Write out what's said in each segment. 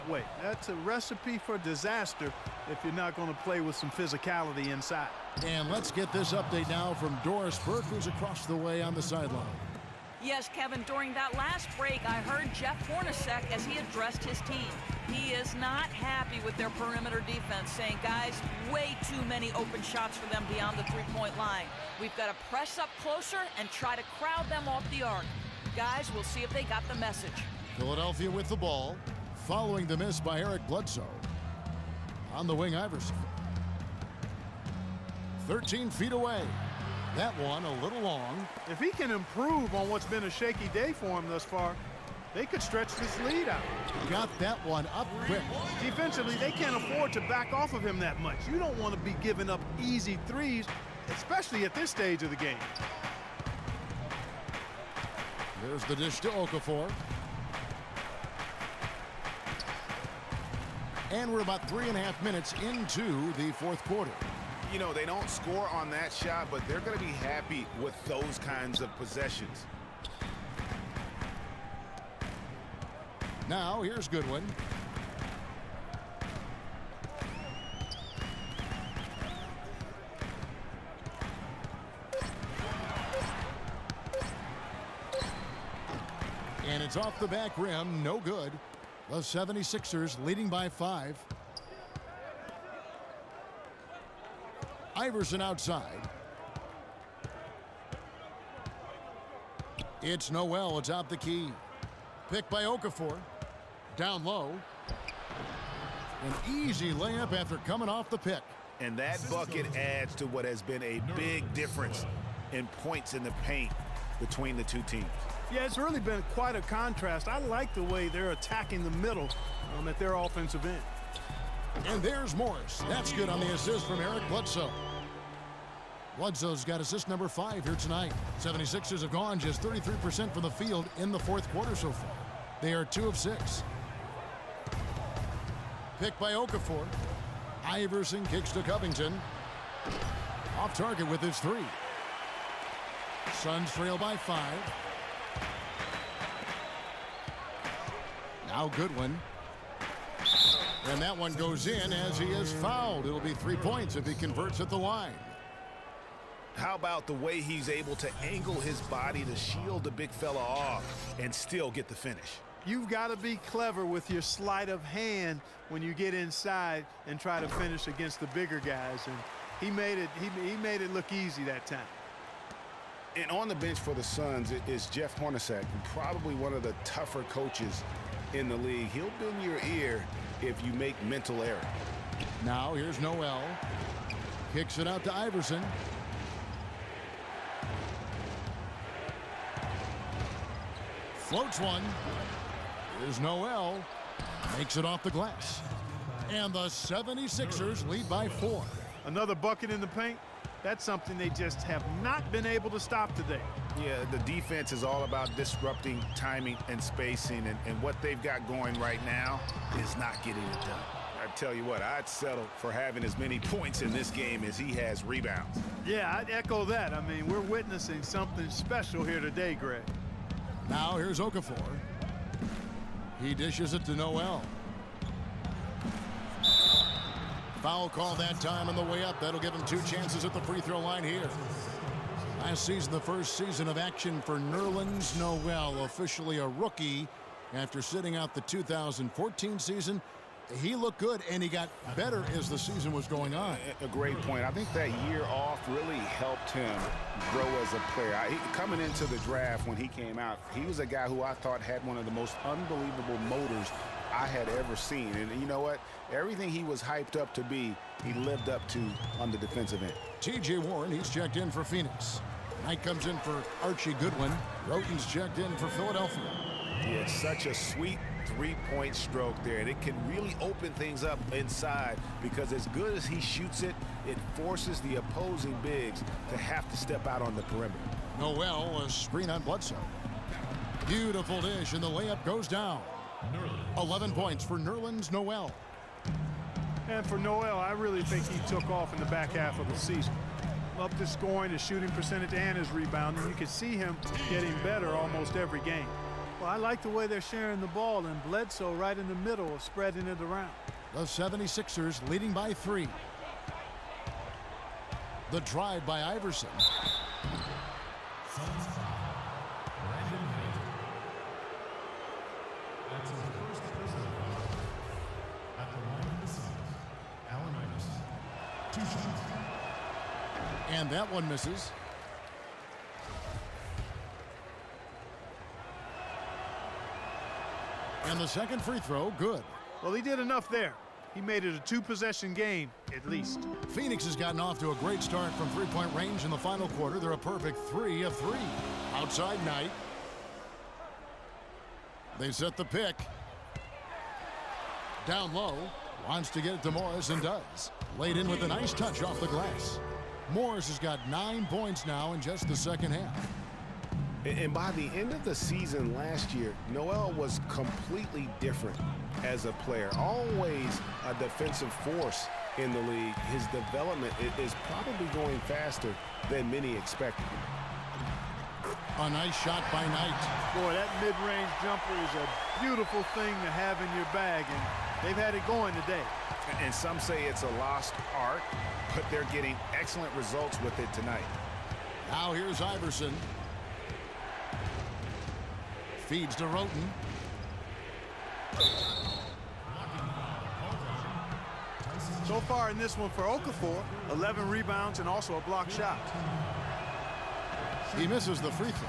way. That's a recipe for disaster if you're not going to play with some physicality inside. And let's get this update now from Doris Burke, who's across the way on the sideline. Yes, Kevin, during that last break, I heard Jeff Hornacek as he addressed his team. He is not happy with their perimeter defense, saying, guys, way too many open shots for them beyond the three-point line. We've got to press up closer and try to crowd them off the arc. Guys, we'll see if they got the message. Philadelphia with the ball, following the miss by Eric Bledsoe. On the wing, Iverson. 13 feet away. That one a little long. If he can improve on what's been a shaky day for him thus far, they could stretch this lead out. Got that one up quick. Defensively, they can't afford to back off of him that much. You don't want to be giving up easy threes, especially at this stage of the game. There's the dish to Okafor. And we're about 3.5 minutes into the fourth quarter. You know, they don't score on that shot, but they're going to be happy with those kinds of possessions. Now, here's Goodwin. And it's off the back rim, no good. The 76ers leading by 5. Iverson outside. It's Noel atop the key. Picked by Okafor. Down low. An easy layup after coming off the pick. And that bucket adds to what has been a big difference in points in the paint between the two teams. Yeah, it's really been quite a contrast. I like the way they're attacking the middle at their offensive end. And there's Morris. That's good on the assist from Eric Bledsoe. Bledsoe's got assist number 5 here tonight. 76ers have gone just 33% from the field in the fourth quarter so far. They are 2 of 6. Picked by Okafor. Iverson kicks to Covington. Off target with his 3. Suns trail by 5. Now Goodwin. And that one goes in as he is fouled. It'll be 3 points if he converts at the line. How about the way he's able to angle his body to shield the big fella off and still get the finish? You've got to be clever with your sleight of hand when you get inside and try to finish against the bigger guys. And he made it look easy that time. And on the bench for the Suns is Jeff Hornacek, probably one of the tougher coaches in the league. He'll bend your ear if you make mental error. Now here's Noel. Kicks it out to Iverson. Floats one. Here's Noel. Makes it off the glass. And the 76ers lead by 4. Another bucket in the paint. That's something they just have not been able to stop today. Yeah, the defense is all about disrupting timing and spacing, and what they've got going right now is not getting it done. I tell you what, I'd settle for having as many points in this game as he has rebounds. Yeah, I'd echo that. I mean, we're witnessing something special here today, Greg. Now here's Okafor. He dishes it to Noel. Foul call that time on the way up. That'll give him 2 chances at the free throw line here. Last season, the first season of action for Nerlens Noel, officially a rookie after sitting out the 2014 season. He looked good, and he got better as the season was going on. A great point. I think that year off really helped him grow as a player. Coming into the draft when he came out, he was a guy who I thought had one of the most unbelievable motors I had ever seen. And you know what? Everything he was hyped up to be, he lived up to on the defensive end. T.J. Warren, he's checked in for Phoenix. Knight comes in for Archie Goodwin. Roten's checked in for Philadelphia. Yeah, such a sweet three-point stroke there, and it can really open things up inside because as good as he shoots it, it forces the opposing bigs to have to step out on the perimeter. Noel, a screen on Bledsoe. Beautiful dish, and the layup goes down. 11 points for Nerlens Noel. And for Noel, I really think he took off in the back half of the season. Up to scoring, his shooting percentage, and his rebounding. You can see him getting better almost every game. Well, I like the way they're sharing the ball, and Bledsoe right in the middle of spreading it around. The 76ers leading by 3. The drive by Iverson. That's his first personal foul at the line of the Suns. Allen Iverson. 2 shots. And that one misses. And the second free throw, good. Well, he did enough there. He made it a 2-possession game, at least. Phoenix has gotten off to a great start from three-point range in the final quarter. They're a perfect 3 of 3. Outside Knight. They set the pick. Down low. Wants to get it to Morris and does. Laid in with a nice touch off the glass. Morris has got 9 points now in just the second half. And by the end of the season last year, Noel was completely different as a player. Always a defensive force in the league. His development is probably going faster than many expected. A nice shot by Knight. Boy, that mid-range jumper is a beautiful thing to have in your bag, and they've had it going today. And some say it's a lost art, but they're getting excellent results with it tonight. Now here's Iverson. Feeds to Roten. So far in this one for Okafor, 11 rebounds and also a block shot. He misses the free throw.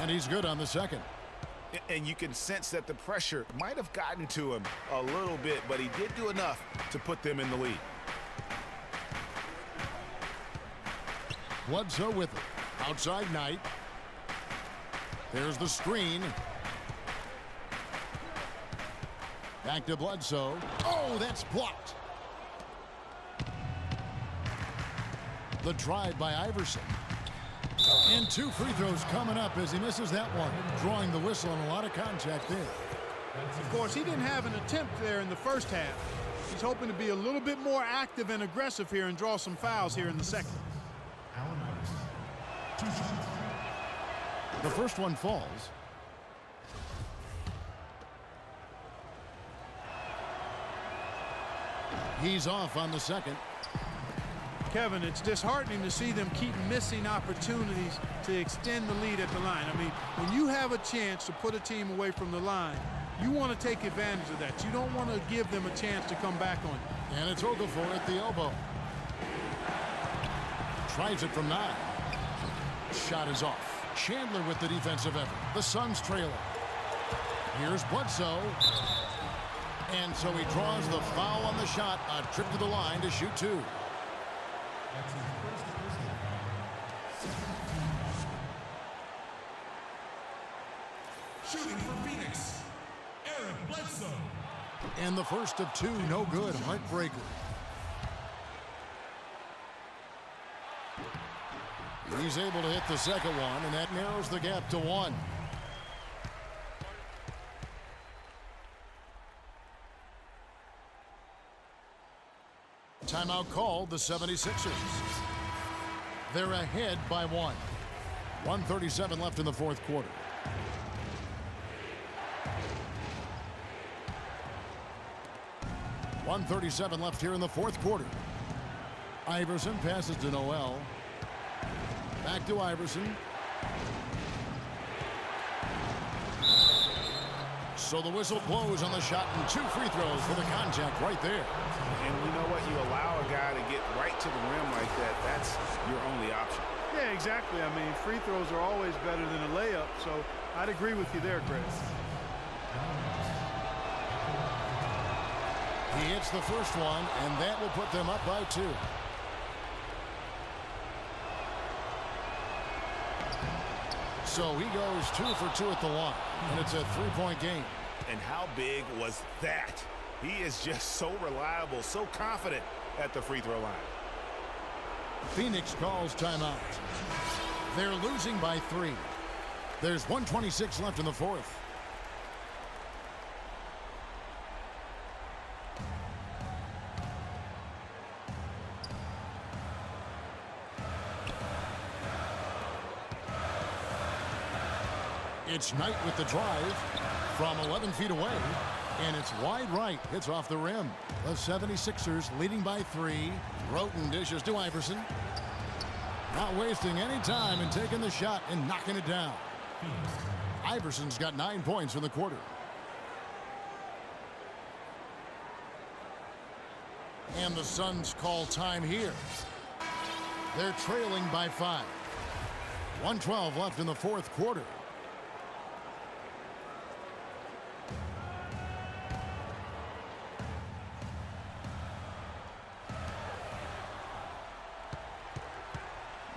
And he's good on the second. And you can sense that the pressure might have gotten to him a little bit, but he did do enough to put them in the lead. Bledsoe with it. Outside Knight. There's the screen. Back to Bledsoe. Oh, that's blocked. The drive by Iverson. And 2 free throws coming up as he misses that one. Drawing the whistle and a lot of contact there. Of course, he didn't have an attempt there in the first half. He's hoping to be a little bit more active and aggressive here and draw some fouls here in the second. Allen Iverson. 2 shots. The first one falls. He's off on the second. Kevin, it's disheartening to see them keep missing opportunities to extend the lead at the line. I mean, when you have a chance to put a team away from the line, you want to take advantage of that. You don't want to give them a chance to come back on you. And it's Okafor at the elbow. Tries it from 9. Shot is off. Chandler with the defensive effort. The Suns trailing. Here's Bledsoe. And so he draws the foul on the shot. A trip to the line to shoot 2. That's his first personal foul. Shooting for Phoenix, Eric Bledsoe. And the first of 2, no good. Heartbreaker. He's able to hit the second one, and that narrows the gap to 1. Timeout called, the 76ers. They're ahead by 1. 1:37 left in the fourth quarter. .137 left here in the fourth quarter. Iverson passes to Noel. Back to Iverson. So the whistle blows on the shot and 2 free throws for the contact right there. And you know what? You allow a guy to get right to the rim like that, that's your only option. Yeah, exactly. I mean, free throws are always better than a layup, so I'd agree with you there, Chris. He hits the first one, and that will put them up by 2. So he goes 2 for 2 at the line, and it's a 3-point game. And how big was that? He is just so reliable, so confident at the free throw line. Phoenix calls timeout. They're losing by 3. There's 1:26 left in the fourth. It's Knight with the drive from 11 feet away. And it's wide right. Hits off the rim. The 76ers leading by 3. Roten dishes to Iverson. Not wasting any time and taking the shot and knocking it down. Iverson's got 9 points in the quarter. And the Suns call time here. They're trailing by 5. 1:12 left in the fourth quarter.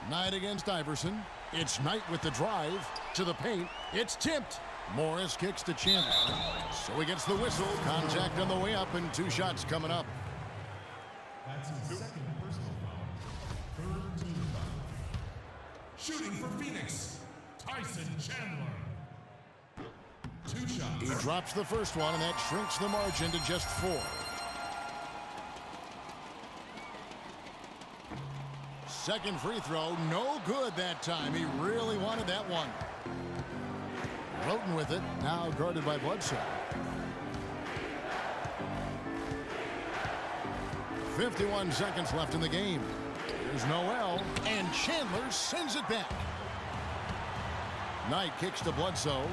Knight against Iverson. It's Knight with the drive to the paint. It's tipped. Morris kicks to Chandler. So he gets the whistle. Contact on the way up and 2 shots coming up. That's his second personal foul. Third team foul. Shooting for Phoenix, Tyson Chandler. 2 shots. He drops the first one, and that shrinks the margin to just 4. Second free throw, no good that time. He really wanted that one. Roten with it, now guarded by Bledsoe. 51 seconds left in the game. Here's Noel, and Chandler sends it back. Knight kicks to Bledsoe.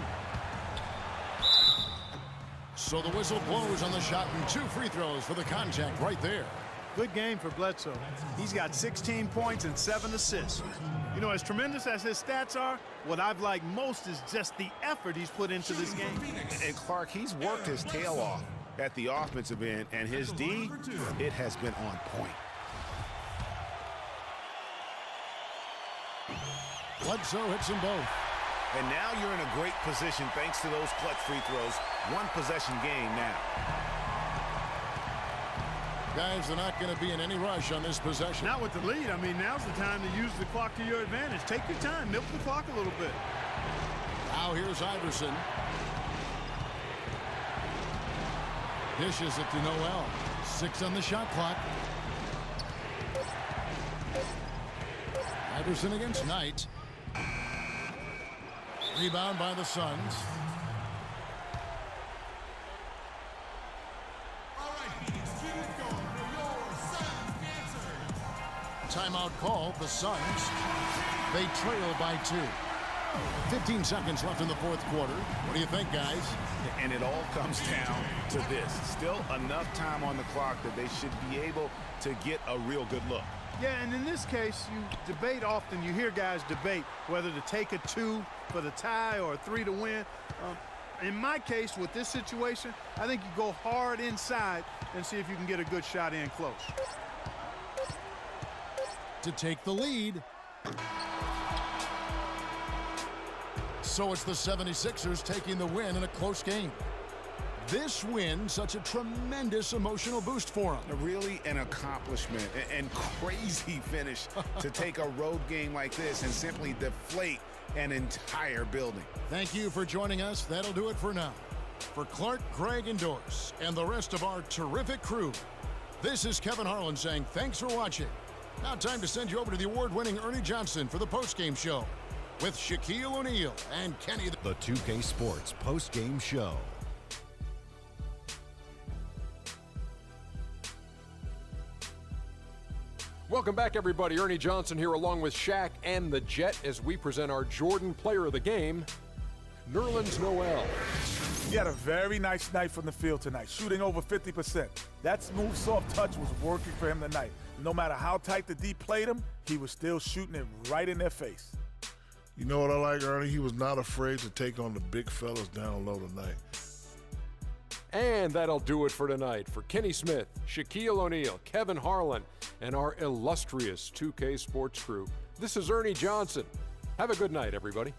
So the whistle blows on the shot, and 2 free throws for the contact right there. Good game for Bledsoe. He's got 16 points and 7 assists. You know, as tremendous as his stats are, what I've liked most is just the effort he's put into this game. And Clark, he's worked his tail off at the offensive end, and his D, it has been on point. Bledsoe hits them both. And now you're in a great position thanks to those clutch free throws. 1 possession game now. Guys, they're not going to be in any rush on this possession. Not with the lead. I mean, now's the time to use the clock to your advantage. Take your time. Milk the clock a little bit. Now here's Iverson. Dishes it to Noel. 6 on the shot clock. Iverson against Knight. Rebound by the Suns. Timeout call, the Suns. They trail by 2. 15 seconds left in the fourth quarter. What do you think, guys? And it all comes down to this. Still enough time on the clock that they should be able to get a real good look. Yeah, and in this case, you debate often. You hear guys debate whether to take a 2 for the tie or a 3 to win. In my case, with this situation, I think you go hard inside and see if you can get a good shot in close. To take the lead. So it's the 76ers taking the win in a close game. This win, such a tremendous emotional boost for them. Really an accomplishment and crazy finish to take a road game like this and simply deflate an entire building. Thank you for joining us. That'll do it for now. For Clark, Greg, and Doris, and the rest of our terrific crew, this is Kevin Harlan saying thanks for watching. Now time to send you over to the award-winning Ernie Johnson for the postgame show with Shaquille O'Neal and Kenny. The 2K Sports postgame show. Welcome back, everybody. Ernie Johnson here along with Shaq and the Jet as we present our Jordan Player of the Game, Nerlens Noel. He had a very nice night from the field tonight, shooting over 50%. That smooth, soft touch was working for him tonight. No matter how tight the D played him, he was still shooting it right in their face. You know what I like, Ernie? He was not afraid to take on the big fellas down low tonight. And that'll do it for tonight. For Kenny Smith, Shaquille O'Neal, Kevin Harlan, and our illustrious 2K Sports crew, this is Ernie Johnson. Have a good night, everybody.